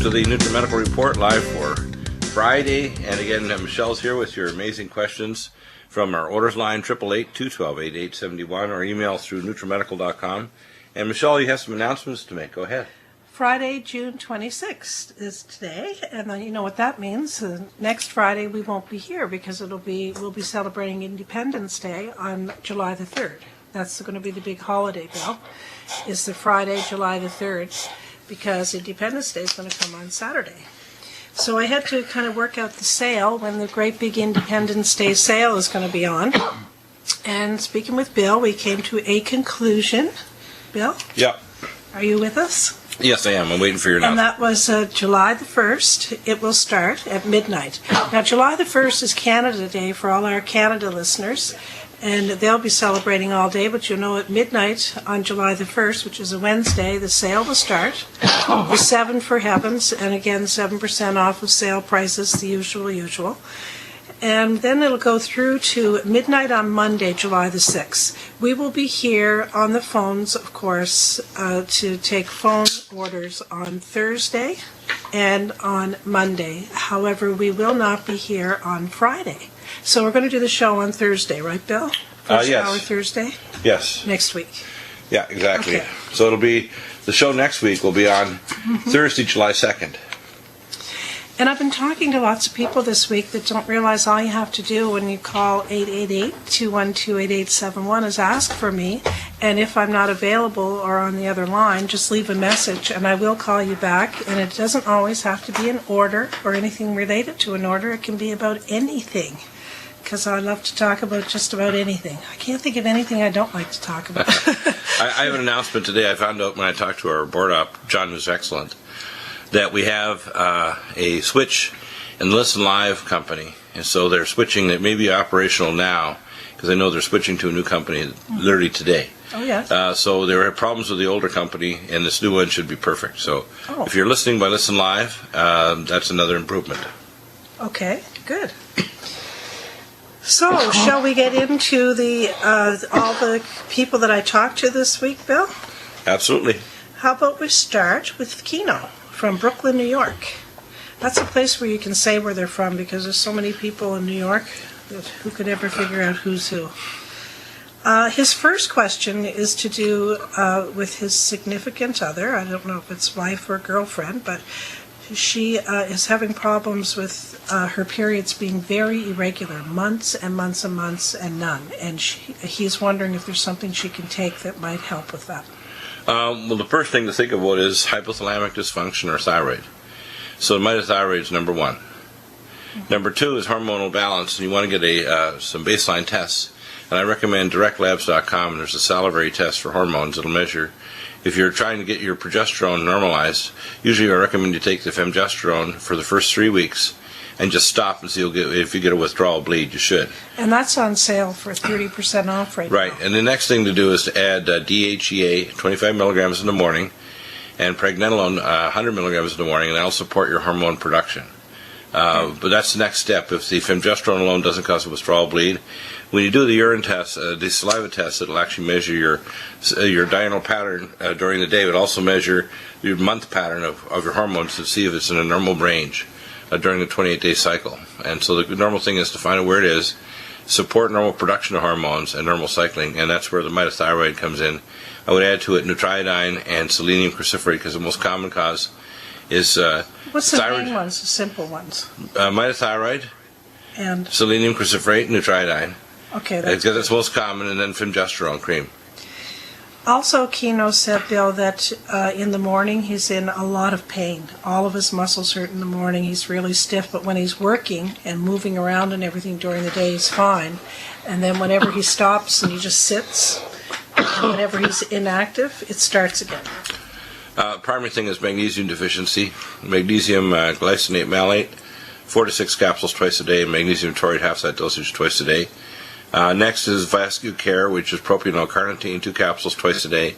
to the Nutrimedical Report live for Friday. And again, Michelle's here with your amazing questions from our orders line, 888-212-8871, or email through Nutrimedical.com. And Michelle, you have some announcements to make. Go ahead. Friday, June 26th is today, and you know what that means. Next Friday we won't be here because we'll be celebrating Independence Day on July the 3rd. That's going to be the big holiday, Bill, is the Friday, July the 3rd, because Independence Day is going to come on Saturday. So I had to kind of work out the sale, when the great big Independence Day sale is going to be on. And speaking with Bill, we came to a conclusion. Bill? Yeah. Are you with us? Yes, I am. I'm waiting for your announcement. And that was July the 1st. It will start at midnight. Now, July the 1st is Canada Day for all our Canada listeners, and they'll be celebrating all day, but at midnight on July the 1st, which is a Wednesday, the sale will start. The 7 for Heavens, and again, 7% off of sale prices, the usual. And then it'll go through to midnight on Monday, July the 6th. We will be here on the phones, of course, to take phone orders on Thursday and on Monday. However, we will not be here on Friday. So we're going to do the show on Thursday, right, Bill? First yes. hour Thursday? Yes. Next week. Yeah, exactly. Okay. So it'll be, the show next week will be on Thursday, July 2nd. And I've been talking to lots of people this week that don't realize all you have to do when you call 888-212-8871 is ask for me. And if I'm not available or on the other line, just leave a message and I will call you back. And it doesn't always have to be an order or anything related to an order. It can be about anything, because I love to talk about just about anything. I can't think of anything I don't like to talk about. I have an announcement today. I found out when I talked to our board op, John, who's excellent, that we have a switch in the Listen Live company. And so they're switching. It may be operational now, because I know they're switching to a new company literally today. Oh, yes. So there are problems with the older company, and this new one should be perfect. So if you're listening by Listen Live, that's another improvement. Okay, good. So, shall we get into all the people that I talked to this week, Bill? Absolutely. How about we start with Keno from Brooklyn, New York. That's a place where you can say where they're from, because there's so many people in New York that who could ever figure out who's who. His first question is to do with his significant other. I don't know if it's wife or girlfriend, but she is having problems with her periods being very irregular, months and months and months and none. And he's wondering if there's something she can take that might help with that. Well, the first thing to think about is hypothalamic dysfunction or thyroid. So mitothyroid is number one. Number two is hormonal balance, and you want to get some baseline tests. And I recommend directlabs.com. There's a salivary test for hormones. It'll measure if you're trying to get your progesterone normalized. Usually I recommend you take the femgesterone for the first 3 weeks and just stop and see if you get a withdrawal bleed. You should. And that's on sale for 30% off right now. Right. And the next thing to do is to add DHEA, 25 milligrams in the morning, and pregnenolone, 100 milligrams in the morning, and that'll support your hormone production. But that's the next step. If the femgesterone alone doesn't cause a withdrawal bleed, when you do the urine test, the saliva test, it'll actually measure your diurnal pattern during the day, but also measure your month pattern of your hormones to see if it's in a normal range during the 28-day cycle. And so the normal thing is to find out where it is, support normal production of hormones and normal cycling, and that's where the mitothyroid comes in. I would add to it nutriodine and selenium cruciferate, because the most common cause is what's the thyroid. main ones, the simple ones? Mitothyroid, and selenium cruciferate, nutriodine. Okay, Because it's most common, and then femgesterone cream. Also, Keno said, Bill, that in the morning he's in a lot of pain. All of his muscles hurt in the morning. He's really stiff, but when he's working and moving around and everything during the day, he's fine. And then whenever he stops and he just sits, and whenever he's inactive, it starts again. Primary thing is magnesium deficiency. Magnesium glycinate malate, 4 to 6 capsules twice a day, and magnesium taurate, half that dosage twice a day. Next is Vascular Care, which is propionyl carnitine, 2 capsules twice a day,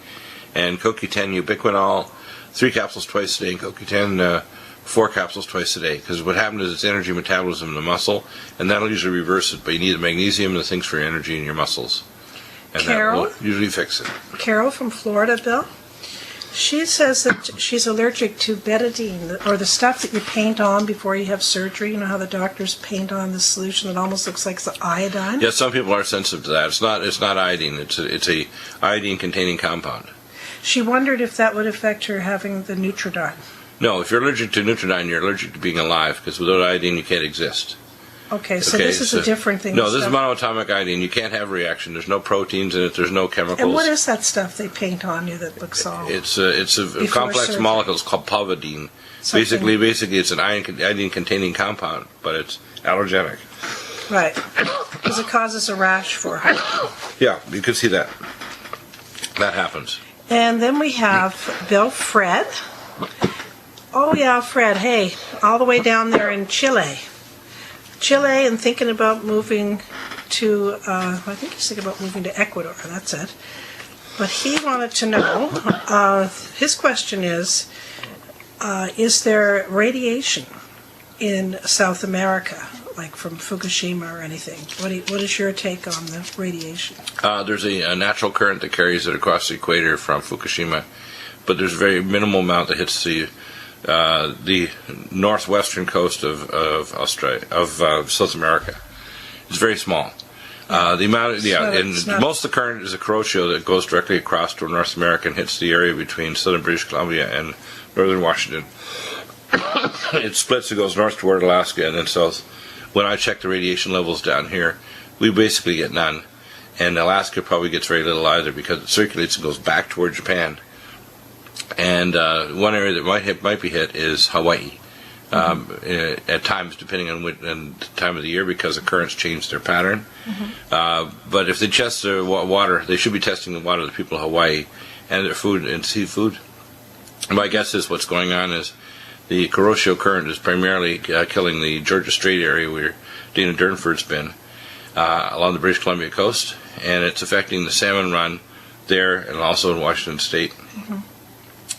and CoQ10 ubiquinol, 3 capsules twice a day, and CoQ10 4 capsules twice a day. Because what happens is it's energy metabolism in the muscle, and that'll usually reverse it. But you need the magnesium and the things for your energy in your muscles, and Carol? that will usually fix it. Carol from Florida, Bill. She says that she's allergic to betadine, or the stuff that you paint on before you have surgery. You know how the doctors paint on the solution that almost looks like the iodine? Yeah, some people are sensitive to that. It's not iodine. It's a iodine-containing compound. She wondered if that would affect her having the Nutrimedical. No, if you're allergic to Nutrimedical, you're allergic to being alive, because without iodine you can't exist. Okay, so this is a different thing. No, this is monatomic iodine. You can't have a reaction. There's no proteins in it. There's no chemicals. And what is that stuff they paint on you that looks all... It's a complex surgery? molecule. It's called pulvidine. Basically, it's an iodine-containing compound, but it's allergenic. Right, because it causes a rash for her. Yeah, you can see that. That happens. And then we have Bill Fred. Oh yeah, Fred, hey, all the way down there in Chile, and thinking about moving to, I think he's thinking about moving to Ecuador, that's it. But he wanted to know, his question is there radiation in South America, like from Fukushima or anything? What is your take on the radiation? There's a natural current that carries it across the equator from Fukushima, but there's a very minimal amount that hits the northwestern coast of South America. It's very small. The amount, most of the current is a Kuroshio that goes directly across to North America and hits the area between southern British Columbia and northern Washington. It splits and goes north toward Alaska and then south. When I check the radiation levels down here, we basically get none, and Alaska probably gets very little either because it circulates and goes back toward Japan. And one area that might be hit is Hawaii, at times, depending on the time of the year, because the currents change their pattern. But if they test the water, they should be testing the water of the people of Hawaii and their food and seafood. My guess is what's going on is the Kuroshio current is primarily killing the Georgia Strait area where Dana Durnford's been, along the British Columbia coast, and it's affecting the salmon run there and also in Washington State.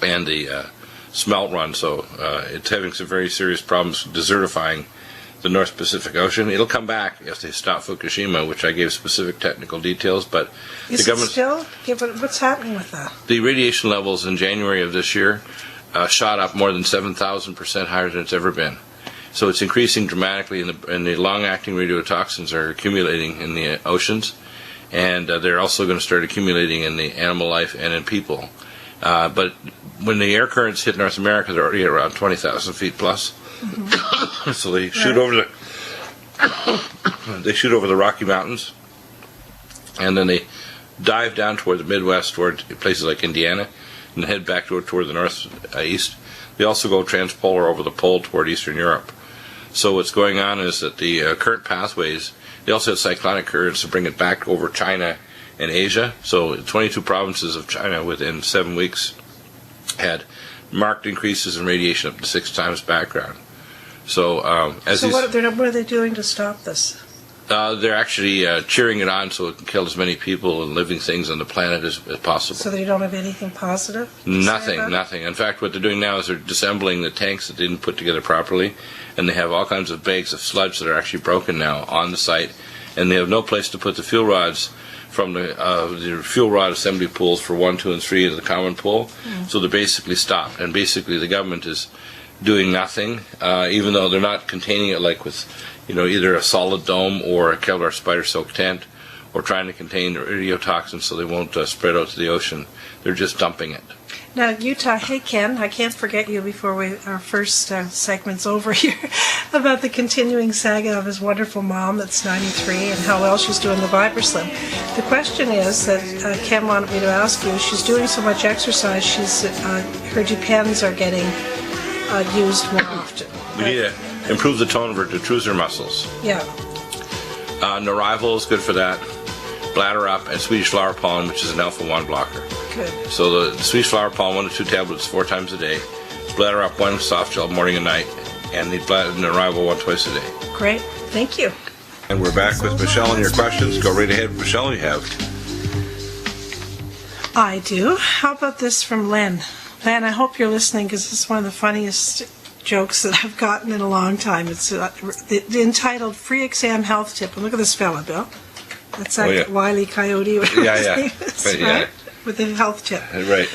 And the smelt run, so it's having some very serious problems desertifying the North Pacific Ocean. It'll come back if they stop Fukushima, which I gave specific technical details, but is the government... still? Yeah, but what's happening with that? The radiation levels in January of this year shot up more than 7,000% higher than it's ever been. So it's increasing dramatically, and the long-acting radiotoxins are accumulating in the oceans, and they're also going to start accumulating in the animal life and in people. But when the air currents hit North America, they're already at around 20,000 feet plus. So they shoot over the Rocky Mountains, and then they dive down toward the Midwest, toward places like Indiana, and head back toward the northeast. They also go transpolar over the pole toward Eastern Europe. So what's going on is that the current pathways, they also have cyclonic currents to bring it back over China and Asia. So 22 provinces of China within 7 weeks had marked increases in radiation up to 6 times background. So what are they doing to stop this? They're actually cheering it on so it can kill as many people and living things on the planet as possible. So they don't have anything positive? Nothing. In fact, what they're doing now is they're disassembling the tanks that they didn't put together properly, and they have all kinds of bags of sludge that are actually broken now on the site, and they have no place to put the fuel rods from the fuel rod assembly pools for 1, 2, and 3 of the common pool. So they're basically stopped, and basically the government is doing nothing, even though they're not containing it like with either a solid dome or a Kevlar spider silk tent, or trying to contain radiotoxins so they won't spread out to the ocean. They're just dumping it. Now, Utah, hey Ken, I can't forget you before our first segment's over here, about the continuing saga of his wonderful mom that's 93 and how well she's doing the VibraSlim. The question is that Ken wanted me to ask you, she's doing so much exercise, her depends are getting used more often. We need to improve the tone of her detrusor muscles. Yeah. Narival is good for that. Bladder Up and Swedish flower pollen, which is an alpha-1 blocker. Good. So the Swedish flower pollen, 1 to 2 tablets 4 times a day. Bladder Up 1 soft gel morning and night, and the Narival 1 twice a day. Great. Thank you. And we're back with Michelle and your questions. Go right ahead, Michelle. You have. I do. How about this from Len? Len, I hope you're listening because this is one of the funniest jokes that I've gotten in a long time. It's entitled Free Exam Health Tip. And look at this fella, Bill. That's like Wile E. Coyote. Yeah. Right? With the health tip. Right.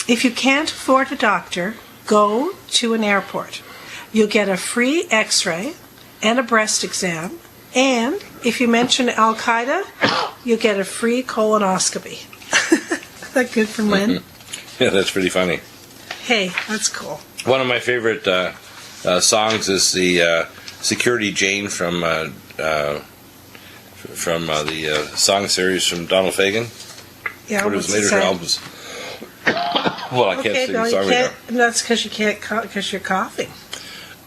If you can't afford a doctor, go to an airport. You'll get a free x-ray and a breast exam, and if you mention Al-Qaeda, you'll get a free colonoscopy. Is that good for Lynn? Yeah, that's pretty funny. Hey, that's cool. One of my favorite songs is the Security Jane from the song series from Donald Fagen. Yeah, One of his later albums. Well, I can't sing the song right now. That's because you can't, because you're coughing.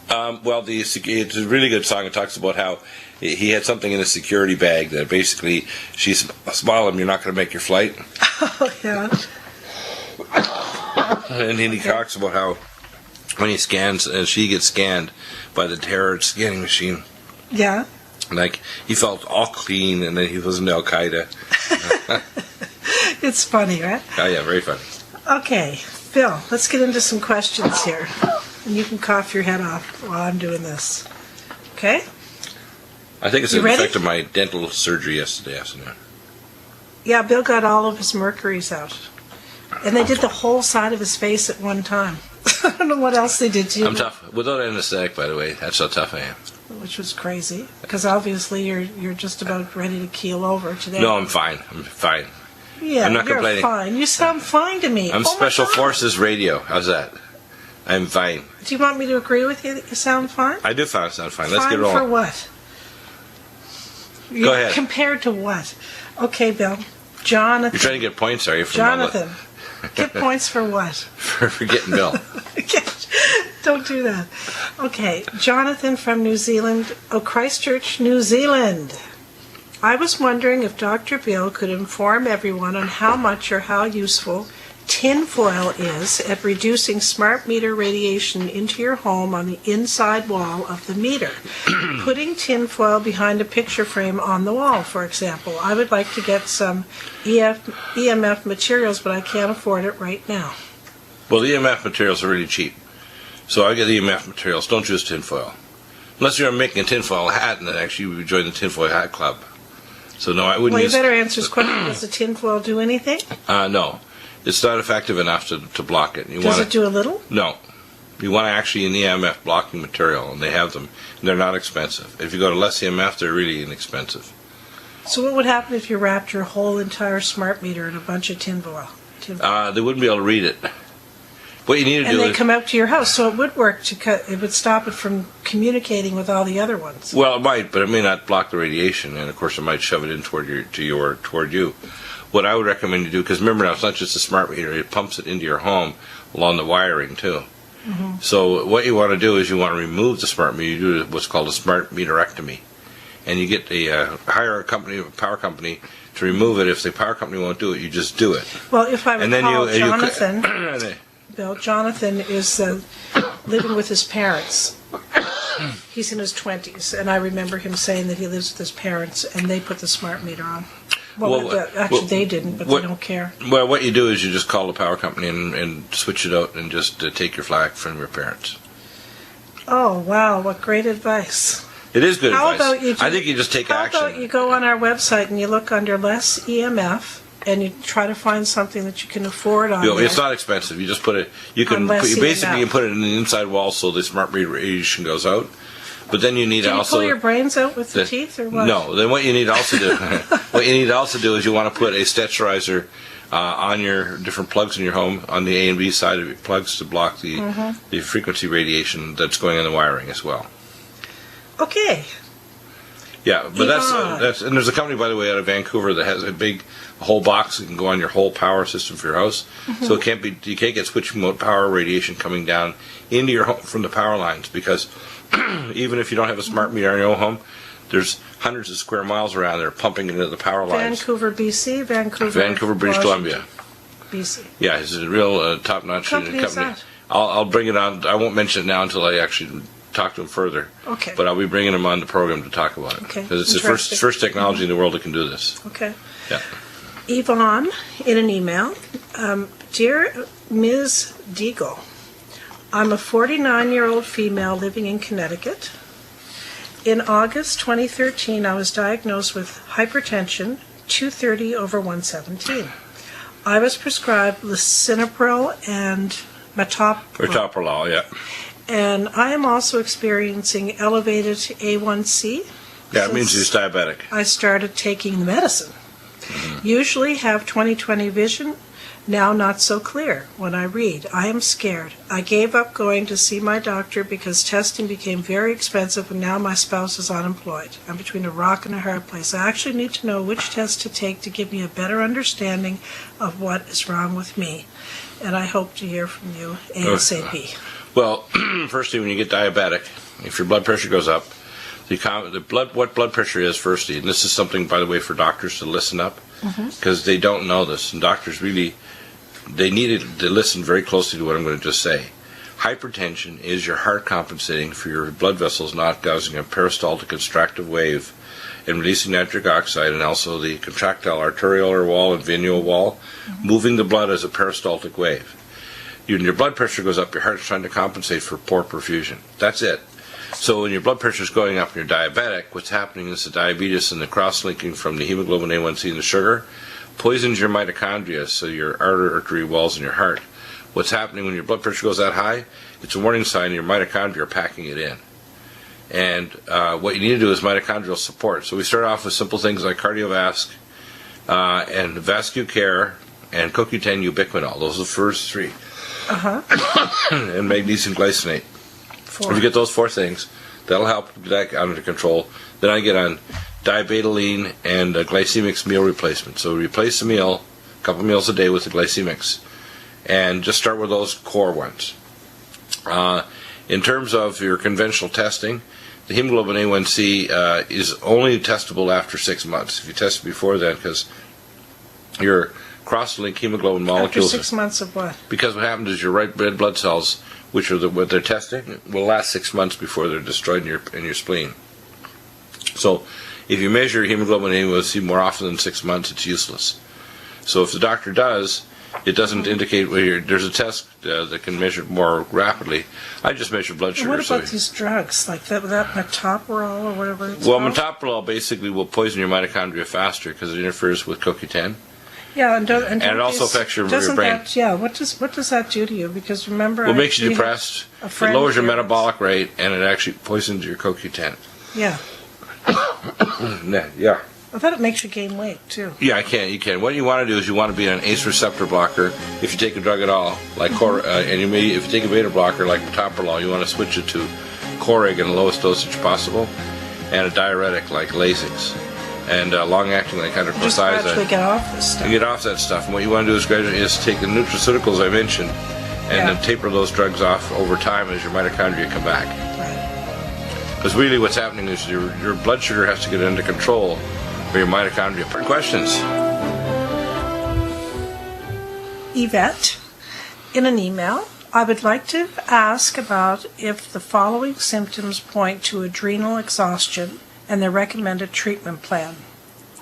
Well, it's a really good song. It talks about how he had something in his security bag that basically, she smiled at him, you're not going to make your flight. Oh, yeah. And then he talks about how when he scans, she gets scanned by the terror scanning machine. Yeah. Like, he felt all clean, and then he wasn't Al-Qaeda. It's funny, right? Oh, yeah, very funny. Okay, Bill, let's get into some questions here. And you can cough your head off while I'm doing this. Okay? I think it's You an ready? effect of my dental surgery yesterday afternoon. Yeah, Bill got all of his mercuries out. And they did the whole side of his face at one time. I don't know what else they did to you. I'm tough. Without anesthetic, by the way. That's how tough I am. Which was crazy. Because obviously you're just about ready to keel over today. No, I'm fine. I'm fine. Yeah, I'm not you're complaining. fine. You sound fine to me. I'm Oh my Special God. Forces Radio. How's that? I'm fine. Do you want me to agree with you that you sound fine? I do sound fine. Let's Fine get for rolling. what? Go ahead. Compared to what? Okay, Bill. Jonathan. You're trying to get points, are you? From Jonathan. Get points for what? for getting Bill. Don't do that. Okay, Jonathan from New Zealand. Oh, Christchurch, New Zealand. I was wondering if Dr. Bill could inform everyone on how much or how useful tinfoil is at reducing smart meter radiation into your home on the inside wall of the meter. Putting tinfoil behind a picture frame on the wall, for example. I would like to get some EMF materials, but I can't afford it right now. Well, the EMF materials are really cheap. So I get the EMF materials. Don't use tinfoil. Unless you're making a tinfoil hat, and then actually you would join the tinfoil hat club. So no, I wouldn't Well, you use... better answer this question. Does the tinfoil do anything? No. It's not effective enough to block it. You Does wanna, it do a little? No. You want actually an EMF blocking material, and they have them. And they're not expensive. If you go to less EMF, they're really inexpensive. So what would happen if you wrapped your whole entire smart meter in a bunch of tinfoil? They wouldn't be able to read it. What you need to And do they is... come out to your house, so it would work to cut. It would stop it from communicating with all the other ones. Well, it might, but it may not block the radiation, and of course it might shove it in toward you. What I would recommend you do, because remember now, it's not just a smart meter, it pumps it into your home along the wiring too. Mm-hmm. So what you want to do is you want to remove the smart meter. You do what's called a smart meterectomy, and you get hire a power company to remove it. If the power company won't do it, you just do it. Well, if I And then recall, you- Jonathan, Bill, Jonathan is living with his parents. He's in his 20s, and I remember him saying that he lives with his parents, and they put the smart meter on. Actually, they didn't, but they don't care. Well, what you do is you just call the power company and switch it out and just take your flag from your parents. Oh, wow, what great advice. It is good How advice. about you I think you just take action. How about you go on our website and you look under less EMF, and you try to find something that you can afford on there. It's not expensive. You just put it. You can Unless you basically EMF. can put it in the inside wall so the smart meter radiation goes out. But then you need Can you also pull your brains out with the teeth, or what? No. Then what you need also do is you want to put a sterilizer on your different plugs in your home on the A and B side of your plugs to block the frequency radiation that's going in the wiring as well. Okay. Yeah, but Yvonne. that's and there's a company, by the way, out of Vancouver that has a whole box that can go on your whole power system for your house. So you can't get switching mode power radiation coming down into your home from the power lines, because even if you don't have a smart meter in your own home, there's hundreds of square miles around there pumping into the power lines. Vancouver, BC, Vancouver, British Columbia. BC. Yeah, it's a real top-notch Company is company. that? I'll bring it on. I won't mention it now until I actually talk to him further. Okay. But I'll be bringing him on the program to talk about it. Okay. Because it's the Interesting. first technology in the world that can do this. Okay. Yeah. Yvonne, in an email, Dear Ms. Deagle, I'm a 49-year-old female living in Connecticut. In August 2013, I was diagnosed with hypertension, 230/117. I was prescribed lisinopril and metoprolol. Yeah. And I am also experiencing elevated A1C. Yeah, it means he's diabetic. I started taking the medicine. Usually have 20/20 vision, now not so clear when I read. I am scared. I gave up going to see my doctor because testing became very expensive and now my spouse is unemployed. I'm between a rock and a hard place. I actually need to know which test to take to give me a better understanding of what is wrong with me. And I hope to hear from you ASAP. Well, firstly, when you get diabetic, if your blood pressure goes up, what blood pressure is, firstly, and this is something, by the way, for doctors to listen up, because they don't know this, and doctors really, they need to listen very closely to what I'm going to just say. Hypertension is your heart compensating for your blood vessels not causing a peristaltic extractive wave and releasing nitric oxide, and also the contractile arteriolar wall and venular wall, moving the blood as a peristaltic wave. When your blood pressure goes up, your heart's trying to compensate for poor perfusion. That's it. So when your blood pressure is going up and you're diabetic, what's happening is the diabetes and the cross-linking from the hemoglobin A1C and the sugar poisons your mitochondria, so your artery walls in your heart. What's happening when your blood pressure goes that high? It's a warning sign your mitochondria are packing it in. And what you need to do is mitochondrial support. So we start off with simple things like cardiovasc and VascuCare and CoQ10 ubiquinol. Those are the first three. And magnesium glycinate. If you get those four things, that'll help get that under control. Then I get on dibetaline and glycemics meal replacement. So replace the meal, a couple meals a day with the glycemics, and just start with those core ones. In terms of your conventional testing, the hemoglobin A1C is only testable after 6 months. If you test it before then, because your cross-link hemoglobin molecules... After 6 months of what? Because what happens is your red blood cells, which are what they're testing, will last 6 months before they're destroyed in your spleen. So if you measure hemoglobin A1C more often than 6 months, it's useless. So if the doctor does, it doesn't indicate where there's a test that can measure it more rapidly. I just measure blood sugar. What about these drugs, like that metoprolol or whatever it's Well, called? metoprolol basically will poison your mitochondria faster because it interferes with CoQ10. Yeah, and it also affects your brain. What does that do to you? Because remember, it makes you depressed. It lowers your metabolic rate, and it actually poisons your CoQ10. Yeah. Yeah. I thought it makes you gain weight too. Yeah, you can. What you want to do is you want to be an ACE receptor blocker. If you take a drug at all, like and if you take a beta blocker like metoprolol, you want to switch it to Coreg in the lowest dosage possible, and a diuretic like Lasix, and long-acting like hydrochlorothiazide. Just gradually get off this stuff. You get off that stuff, and what you want to do is take the nutraceuticals I mentioned, and then taper those drugs off over time as your mitochondria come back. Right. Because really, what's happening is your blood sugar has to get under control. For your mitochondria. Questions? Yvette, in an email, I would like to ask about if the following symptoms point to adrenal exhaustion and the recommended treatment plan.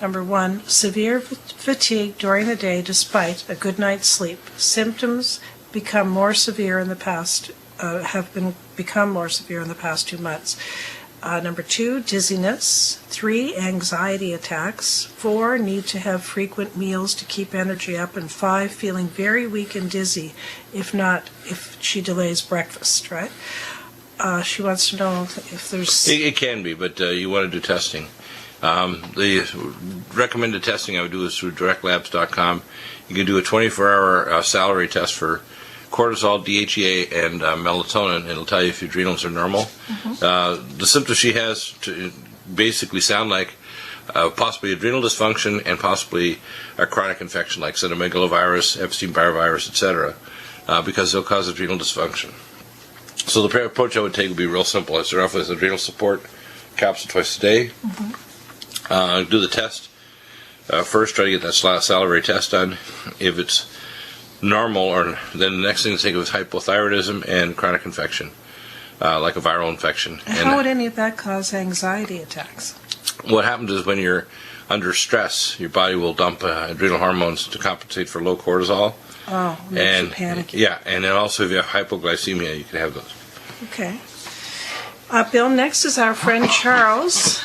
Number 1, severe fatigue during the day despite a good night's sleep. Symptoms become more severe in the past, become more severe in the past 2 months. Number 2, dizziness. 3, anxiety attacks. 4, need to have frequent meals to keep energy up. And 5, feeling very weak and dizzy if she delays breakfast, right? She wants to know if there's... It can be, but you want to do testing. The recommended testing I would do is through directlabs.com. You can do a 24-hour salary test for cortisol, DHEA, and melatonin. It'll tell you if your adrenals are normal. The symptoms she has basically sound like possibly adrenal dysfunction and possibly a chronic infection like cytomegalovirus, Epstein-Barr virus, etc., because they'll cause adrenal dysfunction. So the approach I would take would be real simple. I start off with adrenal support capsule twice a day. Do the test. First, try to get that salivary test done. If it's normal, or then the next thing to think of is hypothyroidism and chronic infection, like a viral infection. And how would any of that cause anxiety attacks? What happens is when you're under stress, your body will dump adrenal hormones to compensate for low cortisol. Oh, makes you panicky. Yeah, and then also if you have hypoglycemia, you can have those. Okay. Bill, next is our friend Charles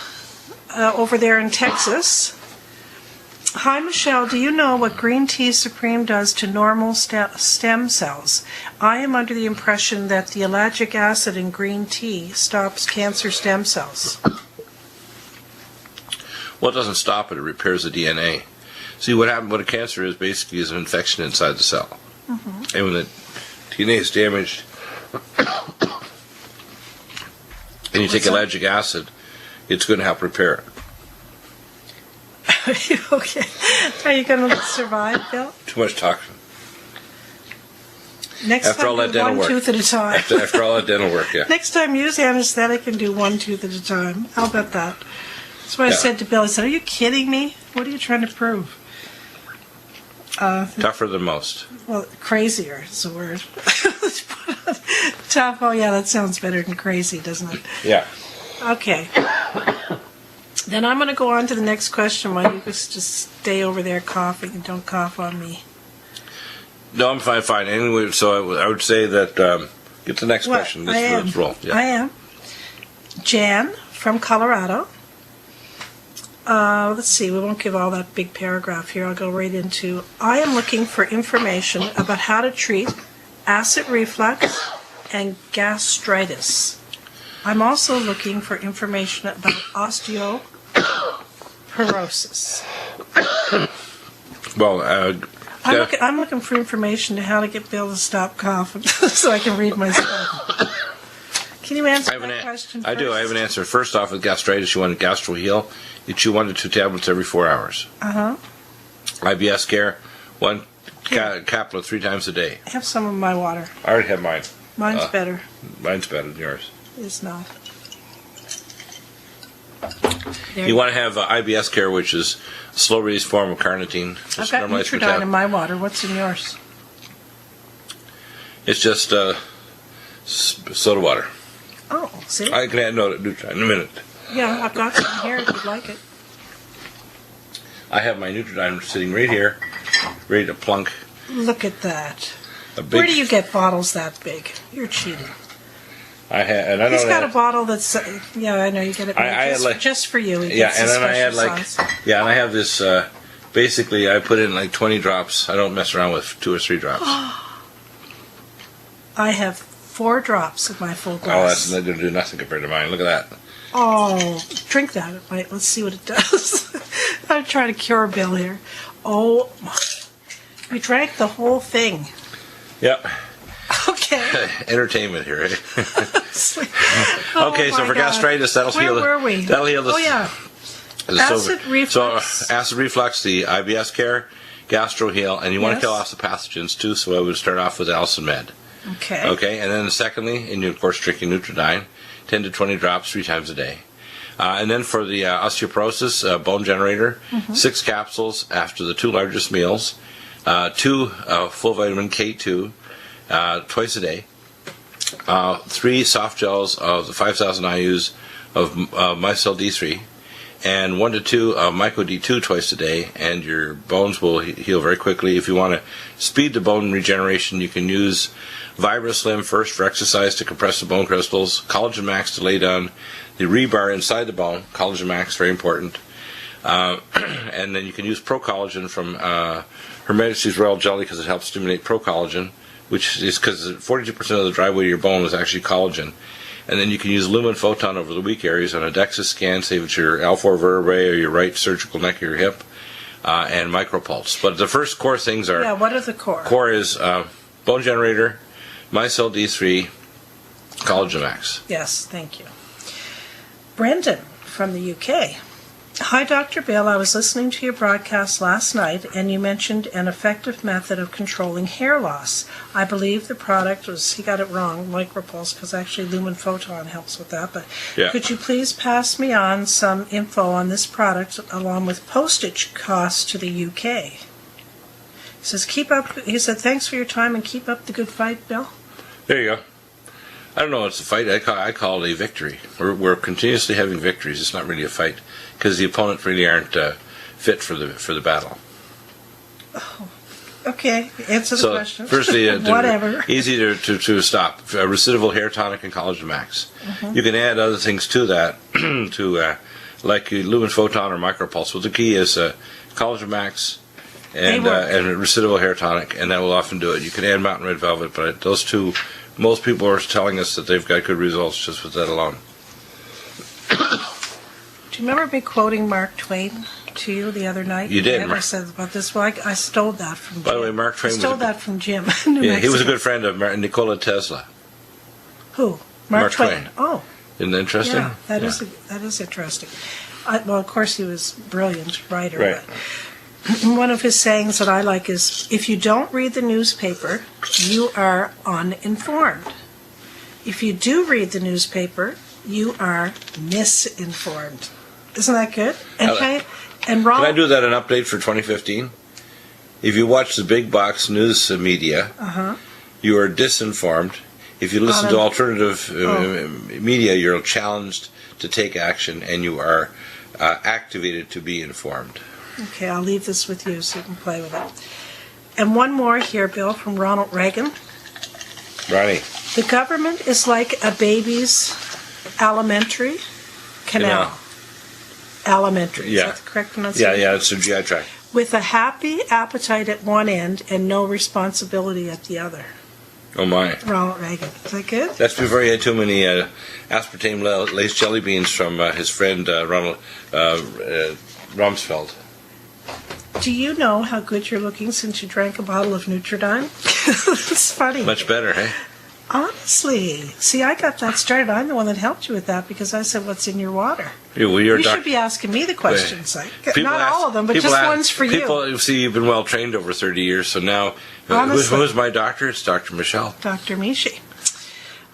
over there in Texas. Hi, Michelle. Do you know what Green Tea Supreme does to normal stem cells? I am under the impression that the ellagic acid in green tea stops cancer stem cells. Well, it doesn't stop it. It repairs the DNA. See, what a cancer is basically is an infection inside the cell. Mm-hmm. And when the DNA is damaged, and you take ellagic acid, it's going to help repair it. Okay. Are you going to survive, Bill? Too much toxin. Next after time, all that do dental one work. Tooth at a time. After all that dental work, yeah. Next time, use anesthetic and do one tooth at a time. How about that? That's what I said to Bill. I said, "Are you kidding me? What are you trying to prove?" Tougher than most. Well, crazier is the word. Tough. Oh, yeah, that sounds better than crazy, doesn't it? Yeah. Okay. Then I'm going to go on to the next question while you just stay over there coughing and don't cough on me. No, I'm fine. Anyway, so I would say that get to the next question. Let's roll. Yeah. I am. Jan from Colorado. Let's see, we won't give all that big paragraph here. I'll go right into, I am looking for information about how to treat acid reflux and gastritis. I'm also looking for information about osteoporosis. Well, I'm looking for information on how to get Bill to stop coughing so I can read my stuff. Can you answer that question first? I do. I have an answer. First off, with gastritis, you want a Gastro Heal. You chew 1 to 2 tablets every 4 hours. Uh-huh. IBS care, 1 caplet 3 times a day. Have some of my water. I already have mine. Mine's better. Mine's better than yours. It's not. You want to have IBS care, which is a slow-release form of carnitine. I've got Nutrimedical in my water. What's in yours? It's just soda water. Oh, see? I can add Nutrimedical in a minute. Yeah, I've got some here if you'd like it. I have my Nutrimedical sitting right here, ready to plunk. Look at that. Where do you get bottles that big? You're cheating. He's got a bottle that's, yeah, I know you get it just for you. Yeah, and then I had and I have this, basically I put in like 20 drops. I don't mess around with 2 or 3 drops. I have 4 drops of my full glass. Oh, that's going to do nothing compared to mine. Look at that. Oh, drink that. Wait, let's see what it does. I'm trying to cure Bill here. Oh, we drank the whole thing. Yep. Okay. Entertainment here, eh? Oh, okay, so for gastritis, that'll heal. Where were we? That'll heal this. Oh, yeah. Acid reflux. So, acid reflux, the IBS care, Gastro Heal, and you want to kill off the pathogens too, so I would start off with Allicin Med. Okay. Okay, and then secondly, and you, of course, drinking Nutrimedical, 10 to 20 drops 3 times a day. And then for the osteoporosis, bone generator, 6 capsules after the 2 largest meals, 2 full vitamin K2 twice a day, 3 soft gels of the 5,000 IUs of Mycel D3, and 1 to 2 of Myco D2 twice a day, and your bones will heal very quickly. If you want to speed the bone regeneration, you can use VibraSlim first for exercise to compress the bone crystals, Collagen Max to lay down the rebar inside the bone, Collagen Max, very important, and then you can use Pro Collagen from Her Majesty's Royal Jelly because it helps stimulate Pro Collagen, which is because 42% of the dry weight of your bone is actually collagen. And then you can use Lumen Photon over the weak areas on a DEXA scan, say if it's your L4 vertebrae or your right surgical neck or your hip, and micropulse. But the first core things are... Yeah, what are the core? Core is bone generator, Mycel D3, Collagen Max. Yes, thank you. Brendan from the UK. Hi, Dr. Bill. I was listening to your broadcast last night, and you mentioned an effective method of controlling hair loss. I believe the product was, he got it wrong, Micropulse, because actually Lumen Photon helps with that. But could you please pass me on some info on this product along with postage costs to the UK? He says, he said, thanks for your time and keep up the good fight, Bill. There you go. I don't know, it's a fight. I call it a victory. We're continuously having victories. It's not really a fight because the opponent really aren't fit for the battle. Oh, okay, answer the question. Firstly, whatever. Easy to stop. Recidival hair tonic and Collagen Max. You can add other things to that to like lumen photon or micropulse. Well, the key is Collagen Max and recidival hair tonic, and that will often do it. You can add Mountain Red Velvet, but those two, most people are telling us that they've got good results just with that alone. Do you remember me quoting Mark Twain to you the other night? You did. I said about this. Well, I stole that from Jim. By the way, Mark Twain stole that from Jim. New yeah, he was a Mexico. good friend of Nikola Tesla. Who? Mark Twain. Oh. Isn't that interesting? Yeah, that is interesting. Well, of course, he was a brilliant writer. Right. But one of his sayings that I like is, if you don't read the newspaper, you are uninformed. If you do read the newspaper, you are misinformed. Isn't that good? And Ron, Can I do that an update for 2015? If you watch the big box news media, you are disinformed. If you listen to alternative media, you're challenged to take action, and you are activated to be informed. Okay, I'll leave this with you so you can play with it. And one more here, Bill, from Ronald Reagan. Ronnie. The government is like a baby's alimentary canal. Alimentary, Yeah. is that the correct pronunciation? Yeah, it's a GI tract. With a happy appetite at one end and no responsibility at the other. Oh my. Ronald Reagan. Is that good? That's before he had too many aspartame laced jelly beans from his friend Ronald Rumsfeld. Do you know how good you're looking since you drank a bottle of Nutrimedical? It's funny. Much better, hey? Honestly. See, I got that started. I'm the one that helped you with that because I said, what's in your water? You're You should be asking me the questions. Not all of them, but just ones for you. People see you've been well trained over 30 years, so now Honestly. who's my doctor? It's Dr. Michelle. Dr. Mishi.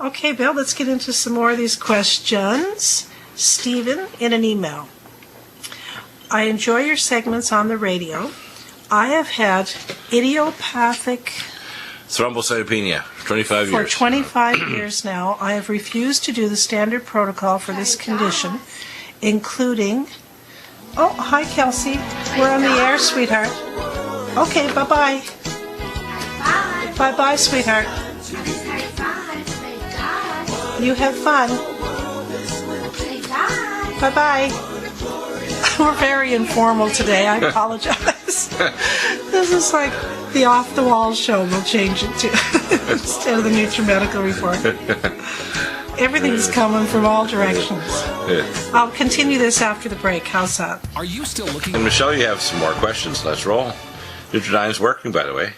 Okay, Bill, let's get into some more of these questions. Stephen, in an email. I enjoy your segments on the radio. I have had idiopathic Thrombocytopenia, 25 for years. 25 years now. I have refused to do the standard protocol for this condition, including... Oh, hi, Kelsey. We're on the air, sweetheart. Okay, bye-bye. Bye-bye, sweetheart. You have fun. Bye-bye. We're very informal today. I apologize. This is like the off-the-wall show. We'll change it to instead of the Nutrimedical report. Everything's coming from all directions. I'll continue this after the break. How's that? Are you still looking? And Michelle, you have some more questions. Let's roll. Nutridyne's working, by the way.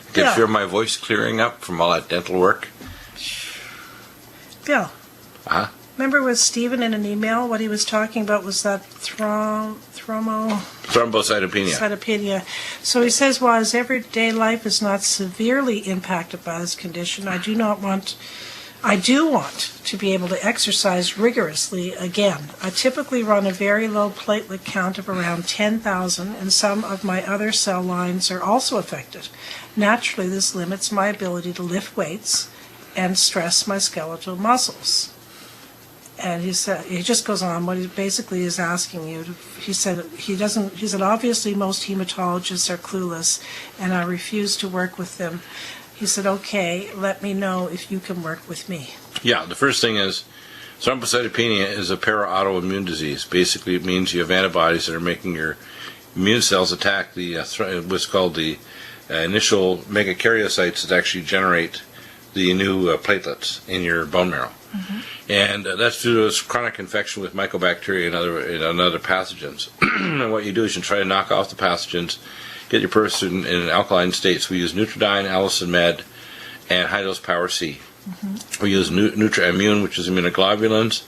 You can Yeah. feel my voice clearing up from all that dental work. Bill. Uh-huh. Remember with Stephen in an email, what he was talking about was that Thrombocytopenia. cytopenia. So he says, while his everyday life is not severely impacted by this condition, I do want to be able to exercise rigorously again. I typically run a very low platelet count of around 10,000, and some of my other cell lines are also affected. Naturally, this limits my ability to lift weights and stress my skeletal muscles. And he just goes on. What he basically is asking you, he said, obviously most hematologists are clueless, and I refuse to work with them. He said, okay, let me know if you can work with me. Yeah, the first thing is thrombocytopenia is a para-autoimmune disease. Basically, it means you have antibodies that are making your immune cells attack the what's called the initial megakaryocytes that actually generate the new platelets in your bone marrow. Mm-hmm. And that's due to this chronic infection with mycobacteria and other pathogens. And what you do is you try to knock off the pathogens, get your person in an alkaline state. So we use Nutridyne, Allicin Med, and high-dose Power C. Mm-hmm. We use Nutri-Immune, which is immunoglobulins,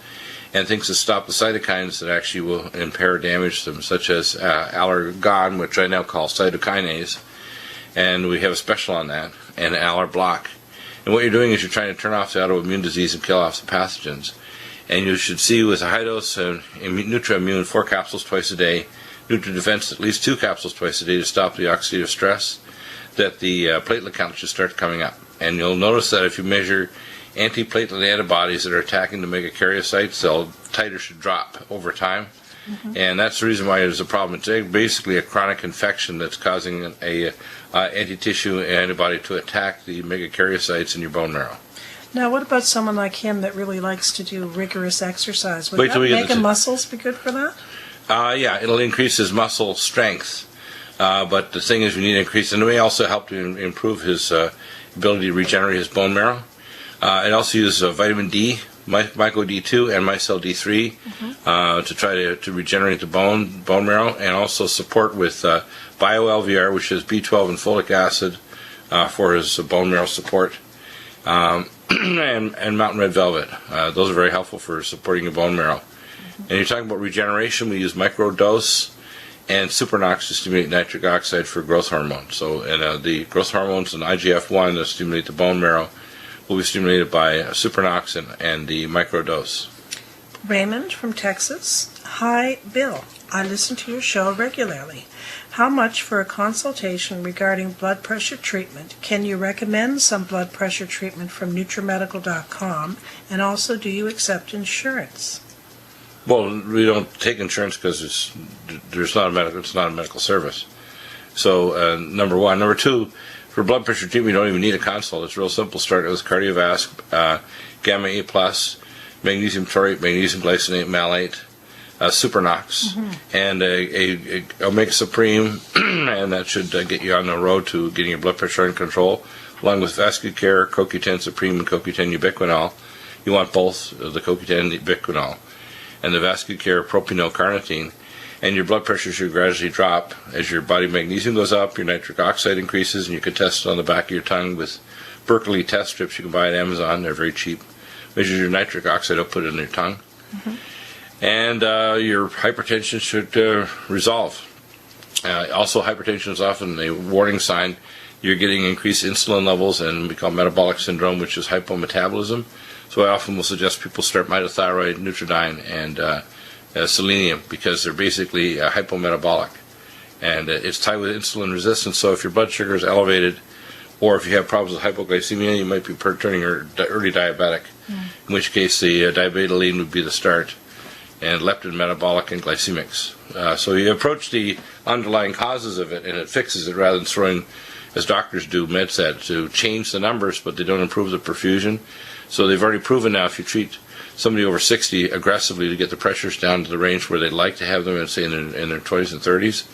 and things that stop the cytokines that actually will impair or damage them, such as Allergon, which I now call cytokinase, and we have a special on that, and Allerblock. And what you're doing is you're trying to turn off the autoimmune disease and kill off the pathogens. And you should see with a high dose of Nutri-Immune 4 capsules twice a day, Nutri-Defense at least 2 capsules twice a day to stop the oxidative stress, that the platelet count should start coming up. And you'll notice that if you measure anti-platelet antibodies that are attacking the megakaryocytes, the titer should drop over time. Mm-hmm. And that's the reason why there's a problem. It's basically a chronic infection that's causing a anti-tissue antibody to attack the megakaryocytes in your bone marrow. Now, what about someone like him that really likes to do rigorous exercise? Would Wait till that we get make his muscles be good for that? Yeah, it'll increase his muscle strength. But the thing is, we need to increase, and it may also help to improve his ability to regenerate his bone marrow. It also uses vitamin D, myco D2, and micelle D3 to try to regenerate the bone marrow, and also support with bio-LVR, which is B12 and folic acid for his bone marrow support, and mountain red velvet. Those are very helpful for supporting your bone marrow. And you're talking about regeneration, we use microdose and supernox to stimulate nitric oxide for growth hormone. So the growth hormones and IGF-1 that stimulate the bone marrow will be stimulated by supernox and the microdose. Raymond from Texas. Hi, Bill. I listen to your show regularly. How much for a consultation regarding blood pressure treatment? Can you recommend some blood pressure treatment from Nutrimedical.com? And also, do you accept insurance? Well, we don't take insurance because it's not a medical service. So number one. Number two, for blood pressure treatment, you don't even need a consult. It's real simple. Start with cardiovasc, gamma A+, magnesium taurate, magnesium glycinate, malate, supernox, and a omega supreme, and that should get you on the road to getting your blood pressure under control, along with vascular care, CoQ10 supreme, and CoQ10 ubiquinol. You want both the CoQ10 and the ubiquinol, and the vascular care propionyl carnitine, and your blood pressure should gradually drop as your body magnesium goes up, your nitric oxide increases, and you can test it on the back of your tongue with Berkeley test strips you can buy at Amazon. They're very cheap. Measures your nitric oxide output in your tongue. And your hypertension should resolve. Also, hypertension is often a warning sign you're getting increased insulin levels, and we call metabolic syndrome, which is hypometabolism. So I often will suggest people start mitothyroid, Nutridyne, and selenium, because they're basically hypometabolic. And it's tied with insulin resistance, so if your blood sugar is elevated, or if you have problems with hypoglycemia, you might be turning early diabetic, in which case the diabetoline would be the start, and leptin, metabolic, and glycemics. So you approach the underlying causes of it, and it fixes it, rather than throwing, as doctors do, MedSed, to change the numbers, but they don't improve the perfusion. So they've already proven now, if you treat somebody over 60 aggressively to get the pressures down to the range where they'd like to have them, and say in their 20s and 30s,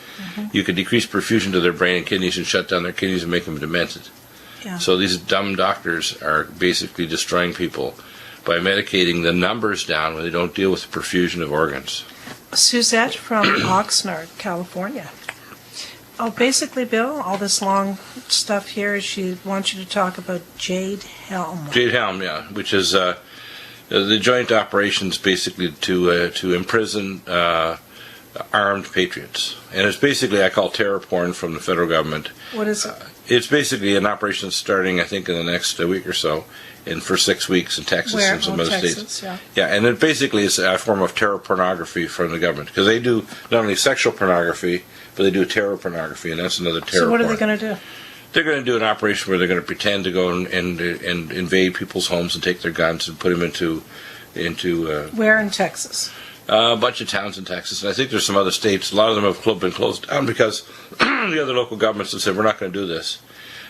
you could decrease perfusion to their brain and kidneys and shut down their kidneys and make them demented. Yeah. So these dumb doctors are basically destroying people by medicating the numbers down when they don't deal with the perfusion of organs. Suzette from Oxnard, California. Oh, basically, Bill, all this long stuff here, she wants you to talk about Jade Helm. Jade Helm, yeah, which is the joint operations basically to imprison armed patriots. And it's basically, I call terror porn from the federal government. What is it? It's basically an operation starting, I think, in the next week or so, and for 6 weeks in Texas Where? and some other states. Yeah. Yeah, and it basically is a form of terror pornography from the government, because they do not only sexual pornography, but they do terror pornography, and that's another terror So what porn. are they going to do? They're going to do an operation where they're going to pretend to go and invade people's homes and take their guns and put them into Where in Texas? a bunch of towns in Texas. And I think there's some other states. A lot of them have been closed down because the other local governments have said, we're not going to do this.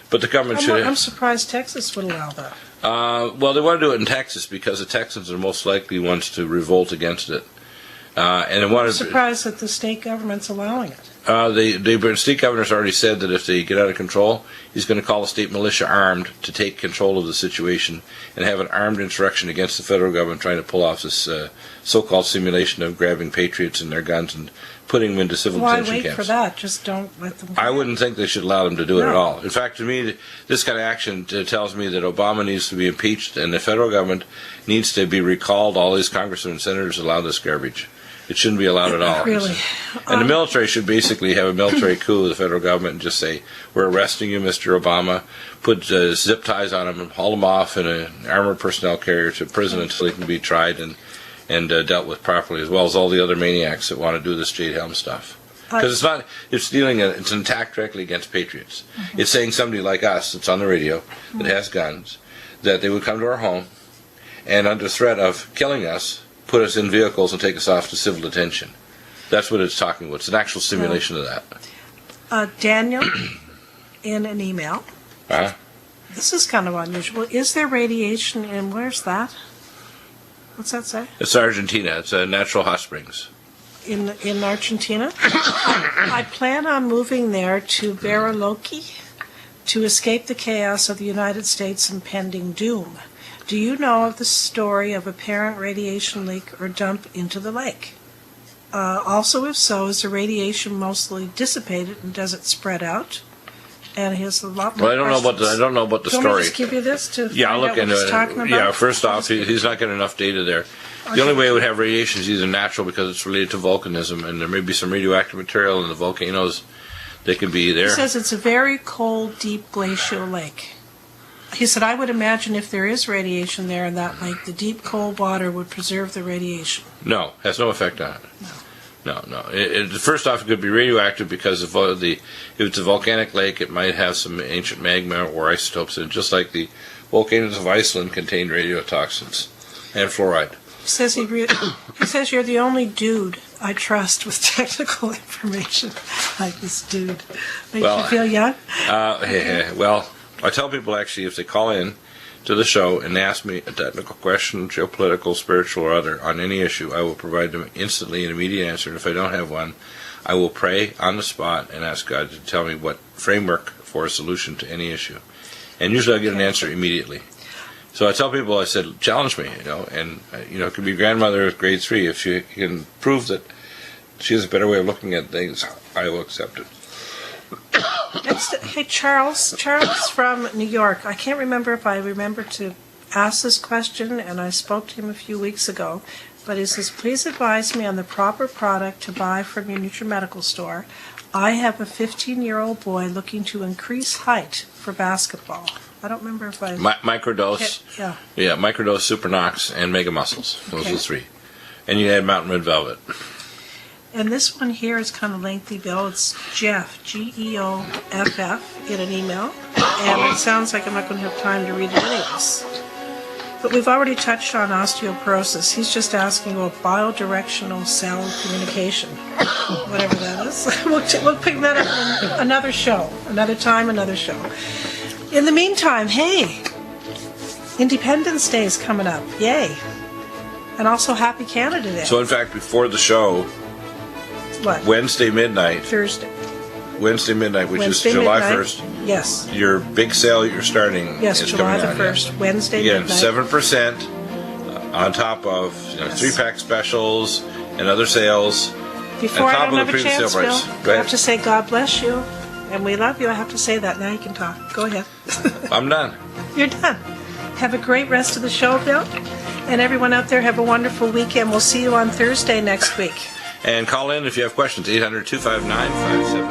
But the government should... I'm surprised Texas would allow that. Well, they want to do it in Texas because the Texans are most likely ones to revolt against it. And they want I'm surprised that the state government's allowing it. The state governor's already said that if they get out of control, he's going to call a state militia armed to take control of the situation and have an armed insurrection against the federal government trying to pull off this so-called simulation of grabbing patriots and their guns and putting them into civil detention camps. Why wait for that? Just don't let them... I wouldn't think they should allow them to do it at all. In fact, to me, this kind of action tells me that Obama needs to be impeached and the federal government needs to be recalled. All these congressmen and senators allow this garbage. It shouldn't be allowed at all. Really? And the military should basically have a military coup with the federal government and just say, we're arresting you, Mr. Obama, put zip ties on him and haul him off in an armored personnel carrier to prison until he can be tried and dealt with properly, as well as all the other maniacs that want to do this Jade Helm stuff. Because it's an attack directly against patriots. It's saying somebody like us that's on the radio that has guns, that they would come to our home and under threat of killing us, put us in vehicles and take us off to civil detention. That's what it's talking about. It's an actual simulation of that. Daniel, in an email, This is kind of unusual. Is there radiation in, where's that? What's that say? It's Argentina. It's natural hot springs. In Argentina? I plan on moving there to Bariloche to escape the chaos of the United States' impending doom. Do you know of the story of apparent radiation leak or dump into the lake? Also, if so, is the radiation mostly dissipated and does it spread out? And here's a lot more. Well, I don't know about the Do you want me to story. just give you this to Yeah, I'll find look out what into he's it. talking about? Yeah, first off, he's not getting enough data there. The only way it would have radiation is either natural because it's related to volcanism, and there may be some radioactive material in the volcanoes that could be there. He says it's a very cold, deep glacial lake. He said, I would imagine if there is radiation there in that lake, the deep, cold water would preserve the radiation. No, has no effect on it. No. First off, it could be radioactive because if it's a volcanic lake, it might have some ancient magma or isotopes in it, just like the volcanoes of Iceland contained radiotoxins and fluoride. He says he says you're the only dude I trust with technical information. Like this dude. Makes you feel young? Well, I tell people actually if they call in to the show and ask me a technical question, geopolitical, spiritual, or other, on any issue, I will provide them instantly an immediate answer. And if I don't have one, I will pray on the spot and ask God to tell me what framework for a solution to any issue. And usually I get an answer immediately. So I tell people, I said, challenge me, and it could be grandmother of grade 3. If she can prove that she has a better way of looking at things, I will accept it. Hey, Charles from New York. I can't remember if I remember to ask this question, and I spoke to him a few weeks ago, but he says, please advise me on the proper product to buy from your Nutrimedical store. I have a 15-year-old boy looking to increase height for basketball. I don't remember if I... Microdose. Yeah. Yeah, Microdose, Supernox, and Mega Muscles. Those are the 3. And you add Mountain Red Velvet. And this one here is kind of lengthy, Bill. It's Jeff, Geoff, in an email. And it sounds like I'm not going to have time to read it anyways. But we've already touched on osteoporosis. He's just asking about biodirectional cell communication, whatever that is. We'll pick that up in another show, another time, another show. In the meantime, hey, Independence Day is coming up. Yay. And also Happy Canada Day. So, in fact, before the show, What? Wednesday midnight, which is July 1st. Yes. Your big sale you're starting Yes, is July coming the on. 1st, Wednesday Again, midnight. 7% on top of 3-pack specials and other sales. Before on I top don't of have the a previous chance, sale Bill, price. I Go have ahead. to say God bless you, and we love you. I have to say that. Now you can talk. Go ahead. I'm done. You're done. Have a great rest of the show, Bill. And everyone out there, have a wonderful weekend. We'll see you on Thursday next week. And call in if you have questions, 800-259-57.